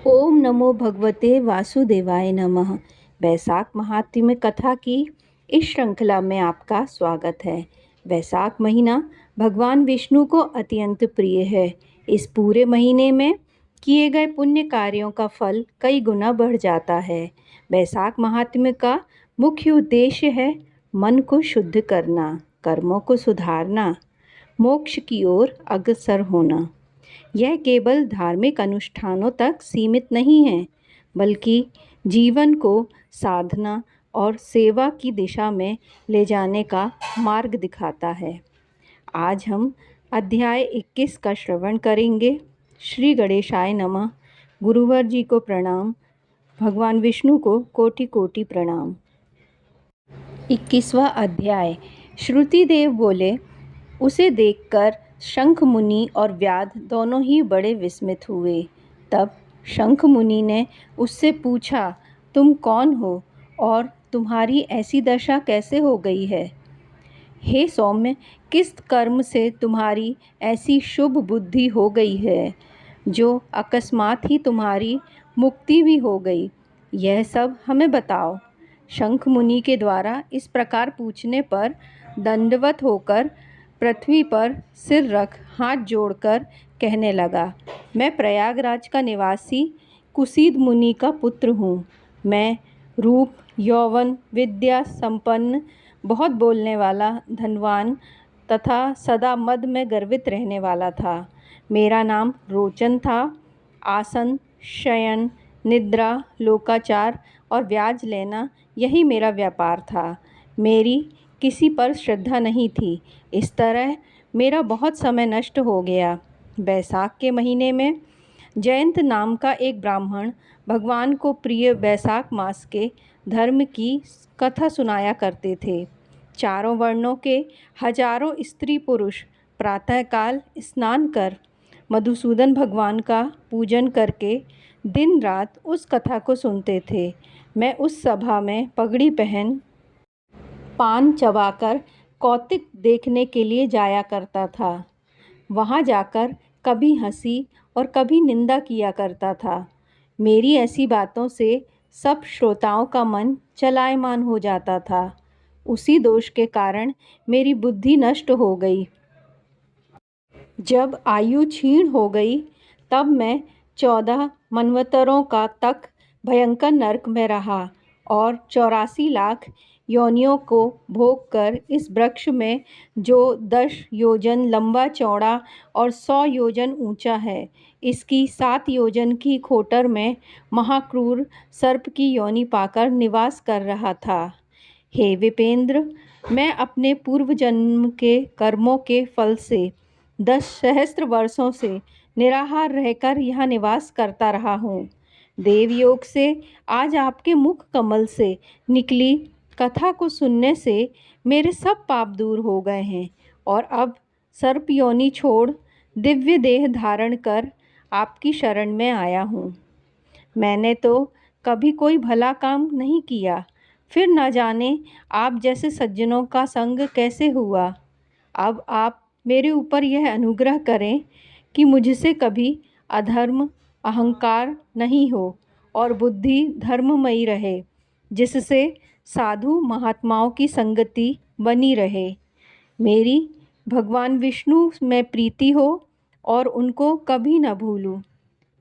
ओम नमो भगवते वासुदेवाय नमः। वैशाख महात्म्य कथा की इस श्रृंखला में आपका स्वागत है। वैशाख महीना भगवान विष्णु को अत्यंत प्रिय है। इस पूरे महीने में किए गए पुण्य कार्यों का फल कई गुना बढ़ जाता है। वैशाख महात्म्य का मुख्य उद्देश्य है मन को शुद्ध करना, कर्मों को सुधारना, मोक्ष की ओर अग्रसर होना। यह केवल धार्मिक अनुष्ठानों तक सीमित नहीं है, बल्कि जीवन को साधना और सेवा की दिशा में ले जाने का मार्ग दिखाता है। आज हम अध्याय 21 का श्रवण करेंगे। श्री गणेशाय नमः। गुरुवर जी को प्रणाम। भगवान विष्णु को कोटि कोटि प्रणाम। 21वां अध्याय। श्रुतिदेव बोले, उसे देखकर शंख मुनि और व्याध दोनों ही बड़े विस्मित हुए। तब शंख मुनि ने उससे पूछा, तुम कौन हो और तुम्हारी ऐसी दशा कैसे हो गई है? हे सौम्य, किस कर्म से तुम्हारी ऐसी शुभ बुद्धि हो गई है जो अकस्मात ही तुम्हारी मुक्ति भी हो गई? यह सब हमें बताओ। शंख मुनि के द्वारा इस प्रकार पूछने पर दंडवत होकर पृथ्वी पर सिर रख हाथ जोड़कर कहने लगा, मैं प्रयागराज का निवासी कुसीद मुनि का पुत्र हूँ। मैं रूप, यौवन, विद्या संपन्न, बहुत बोलने वाला, धनवान तथा सदा मद में गर्वित रहने वाला था। मेरा नाम रोचन था। आसन, शयन, निद्रा, लोकाचार और ब्याज लेना यही मेरा व्यापार था। मेरी किसी पर श्रद्धा नहीं थी। इस तरह मेरा बहुत समय नष्ट हो गया। वैशाख के महीने में जयंत नाम का एक ब्राह्मण भगवान को प्रिय वैशाख मास के धर्म की कथा सुनाया करते थे। चारों वर्णों के हजारों स्त्री पुरुष प्रातःकाल स्नान कर मधुसूदन भगवान का पूजन करके दिन रात उस कथा को सुनते थे। मैं उस सभा में पगड़ी पहन पान चबाकर कौतिक देखने के लिए जाया करता था। वहाँ जाकर कभी हंसी और कभी निंदा किया करता था। मेरी ऐसी बातों से सब श्रोताओं का मन चलायमान हो जाता था। उसी दोष के कारण मेरी बुद्धि नष्ट हो गई। जब आयु क्षीण हो गई तब मैं 14 मनवंतरों का तक भयंकर नरक में रहा और 84 लाख योनियों को भोग कर इस वृक्ष में, जो 10 योजन लंबा चौड़ा और 100 योजन ऊंचा है, इसकी 7 योजन की खोटर में महाक्रूर सर्प की योनि पाकर निवास कर रहा था। हे विपेंद्र, मैं अपने पूर्व जन्म के कर्मों के फल से 10 सहस्त्र वर्षों से निराहार रहकर यहाँ निवास करता रहा हूँ। देवयोग से आज आपके मुख कमल से निकली कथा को सुनने से मेरे सब पाप दूर हो गए हैं और अब सर्प योनि छोड़ दिव्य देह धारण कर आपकी शरण में आया हूँ। मैंने तो कभी कोई भला काम नहीं किया, फिर न जाने आप जैसे सज्जनों का संग कैसे हुआ। अब आप मेरे ऊपर यह अनुग्रह करें कि मुझसे कभी अधर्म, अहंकार नहीं हो और बुद्धि धर्ममयी रहे, जिससे साधु महात्माओं की संगति बनी रहे। मेरी भगवान विष्णु में प्रीति हो और उनको कभी न भूलूं।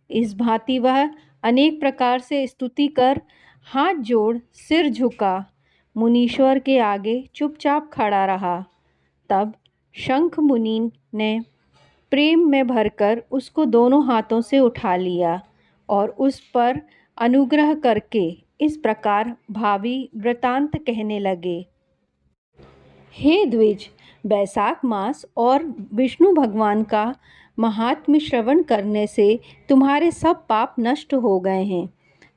इस भांति वह अनेक प्रकार से स्तुति कर हाथ जोड़ सिर झुका मुनीश्वर के आगे चुपचाप खड़ा रहा। तब शंख मुनि ने प्रेम में भरकर उसको दोनों हाथों से उठा लिया और उस पर अनुग्रह करके इस प्रकार भावी वृतांत कहने लगे। हे द्विज, वैशाख मास और विष्णु भगवान का महात्म्य श्रवण करने से तुम्हारे सब पाप नष्ट हो गए हैं।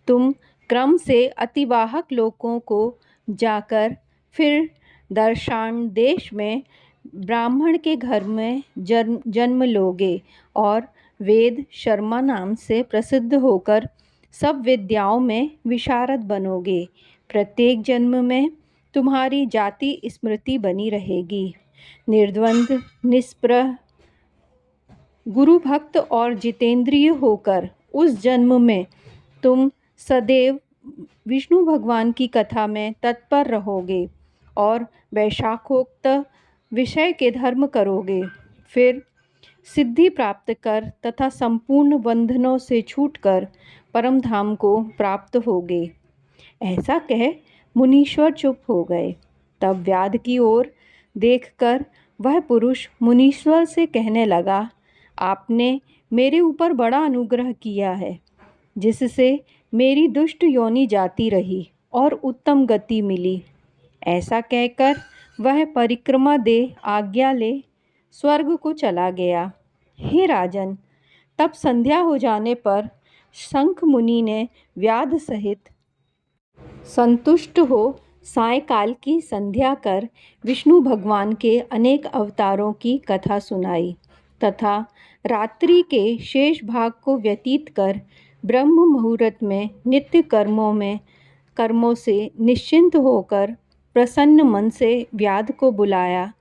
तुम क्रम से अतिवाहक लोकों को जाकर फिर दर्शान देश में ब्राह्मण के घर में जन्म लोगे और वेद शर्मा नाम से प्रसिद्ध होकर सब विद्याओं में विशारद बनोगे। प्रत्येक जन्म में तुम्हारी जाति स्मृति बनी रहेगी। निर्द्वंद, निष्प्रह, गुरु भक्त और जितेंद्रिय होकर उस जन्म में तुम सदैव विष्णु भगवान की कथा में तत्पर रहोगे और वैशाखोक्त विषय के धर्म करोगे। फिर सिद्धि प्राप्त कर तथा संपूर्ण बंधनों से छूटकर परम धाम को प्राप्त होगे। ऐसा कह मुनीश्वर चुप हो गए। तब व्याध की ओर देखकर वह पुरुष मुनीश्वर से कहने लगा, आपने मेरे ऊपर बड़ा अनुग्रह किया है, जिससे मेरी दुष्ट योनि जाती रही और उत्तम गति मिली। ऐसा कहकर वह परिक्रमा दे आज्ञा ले स्वर्ग को चला गया। हे राजन, तब संध्या हो जाने पर शंख मुनि ने व्याध सहित संतुष्ट हो सायंकाल की संध्या कर विष्णु भगवान के अनेक अवतारों की कथा सुनाई तथा रात्रि के शेष भाग को व्यतीत कर ब्रह्म मुहूर्त में नित्य कर्मों से निश्चिंत होकर प्रसन्न मन से व्याध को बुलाया।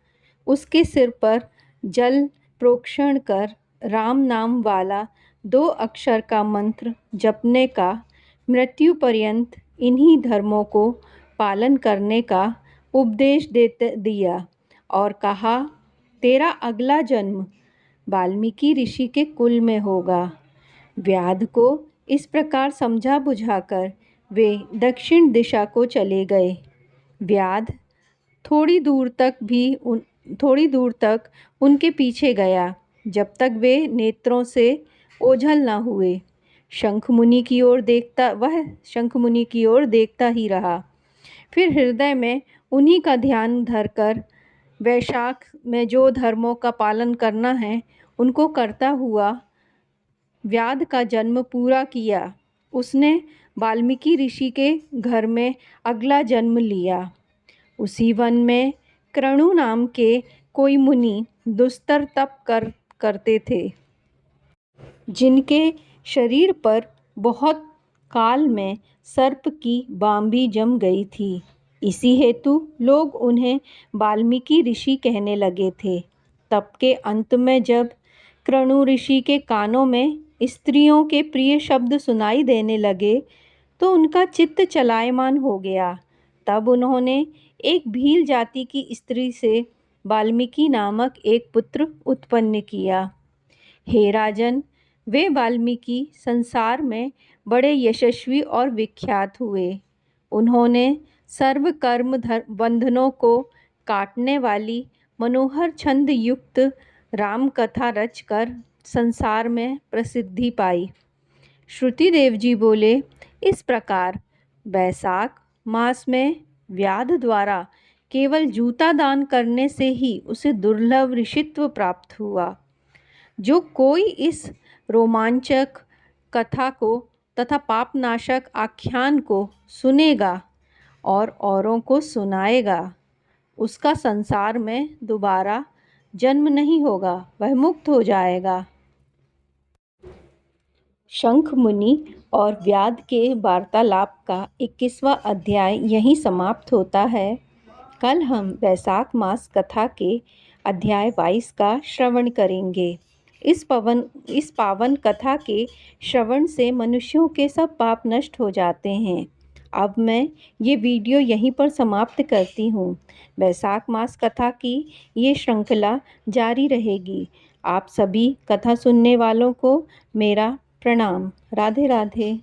उसके सिर पर जल प्रोक्षण कर राम नाम वाला 2 अक्षर का मंत्र जपने का, मृत्यु पर्यंत इन्हीं धर्मों को पालन करने का उपदेश दिया और कहा, तेरा अगला जन्म वाल्मीकि ऋषि के कुल में होगा। व्याध को इस प्रकार समझा बुझाकर वे दक्षिण दिशा को चले गए। व्याध थोड़ी दूर तक उनके पीछे गया, जब तक वे नेत्रों से ओझल न हुए। शंख मुनि की ओर देखता ही रहा। फिर हृदय में उन्हीं का ध्यान धरकर वैशाख में जो धर्मों का पालन करना है उनको करता हुआ व्याध का जन्म पूरा किया। उसने वाल्मीकि ऋषि के घर में अगला जन्म लिया। उसी वन में क्रणु नाम के कोई मुनि दुस्तर तप करते थे, जिनके शरीर पर बहुत काल में सर्प की बांबी जम गई थी। इसी हेतु लोग उन्हें वाल्मीकि ऋषि कहने लगे थे। तप के अंत में जब क्रणु ऋषि के कानों में स्त्रियों के प्रिय शब्द सुनाई देने लगे तो उनका चित्त चलायमान हो गया। तब उन्होंने एक भील जाति की स्त्री से वाल्मीकि नामक एक पुत्र उत्पन्न किया। हे राजन, वे वाल्मीकि संसार में बड़े यशस्वी और विख्यात हुए। उन्होंने सर्व कर्म बंधनों को काटने वाली मनोहर छंद युक्त राम कथा रचकर संसार में प्रसिद्धि पाई। श्रुतिदेव जी बोले, इस प्रकार वैशाख मास में व्याध द्वारा केवल जूता दान करने से ही उसे दुर्लभ ऋषित्व प्राप्त हुआ। जो कोई इस रोमांचक कथा को तथा पापनाशक आख्यान को सुनेगा और औरों को सुनाएगा, उसका संसार में दोबारा जन्म नहीं होगा, वह मुक्त हो जाएगा। शंख मुनि और व्याध के वार्तालाप का 21वां अध्याय यहीं समाप्त होता है। कल हम वैशाख मास कथा के अध्याय 22 का श्रवण करेंगे। इस पावन कथा के श्रवण से मनुष्यों के सब पाप नष्ट हो जाते हैं। अब मैं ये वीडियो यहीं पर समाप्त करती हूँ। वैशाख मास कथा की ये श्रृंखला जारी रहेगी। आप सभी कथा सुनने वालों को मेरा प्रणाम। राधे राधे।